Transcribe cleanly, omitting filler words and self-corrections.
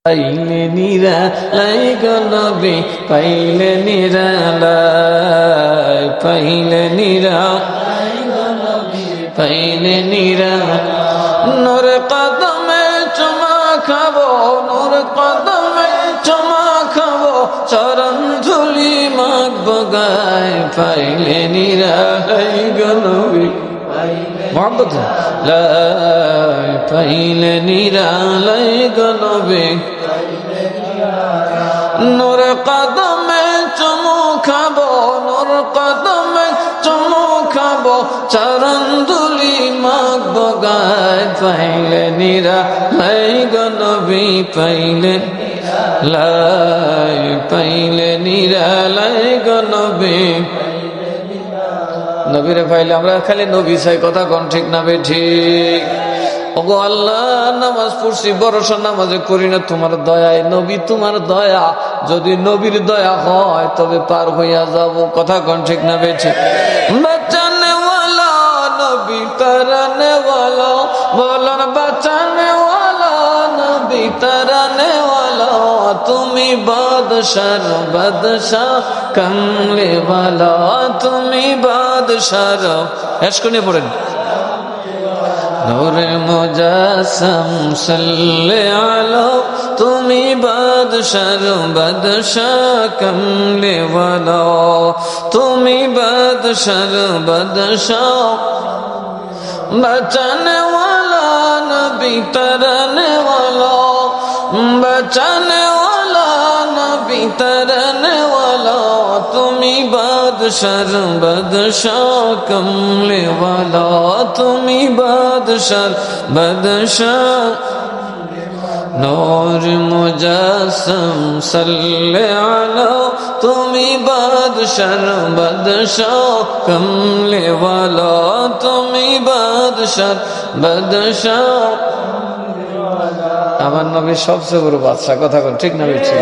পাইলে নিরালাই গো নবী পাইলে নিরালাই পাইলে নিরালাই গো নবী পাইলে নিরালাই নূর কদমে চুমা খাবো নূর কদমে চুমা খাবো চরণ ধুলি মাখবো গায় পাইলে নিরালাই গো নবী মোহাম্মদ পাইলে নিরালাই গো নবী নূর কদমে চুমু খাবো নূর কদমে চুমু খাবো চরণ ধুলি মাখবো গায় পাইলে নিরালাই গো নবী পাইলে লাই পাইলে নিরালাই গো নবী নবীরে পাইলে আমরা খালি নবী চাই কথা কোন ঠিক না বে ঠিক ওগো আল্লাহ নামাজ পড়ছি বরস নামাজে করি না তোমার দয়ায় নবী তোমার দয়া যদি নবীর দয়া হয় তবে পার হইয়া যাব কথা কোন ঠিক না বে ঠিক বাঁচানে ওয়ালা নবী তারানে ওয়ালা বলন বাঁচানে ওয়ালা নবী তারানে ওয়ালা তুমি বাদশার বাদশাহ কমলে ওয়ালা তুমি বাদশার এশকুনে পড়েন নূরে মুজাসসাম সাল্লি আলা তুমি বাদশার বাদশাহ কমলে ওয়ালা তুমি বাদশার বাদশাহ বাঁচানে ওয়ালা নবী তারানে ওয়ালা বাঁচানে ওয়ালা নবী তারানে ওয়ালা তুমি বাদশার বাদশাহ কমলে ওয়ালা তুমি বাদশার বাদশাহ নূর মুজাসসাম সাল্লি আলা তুমি বাদশার বাদশাহ কমলে ওয়ালা তুমি বাদশার বাদশাহ আমার নবী সবচেয়ে বড় বাদশা কথা ঠিক না ঠিক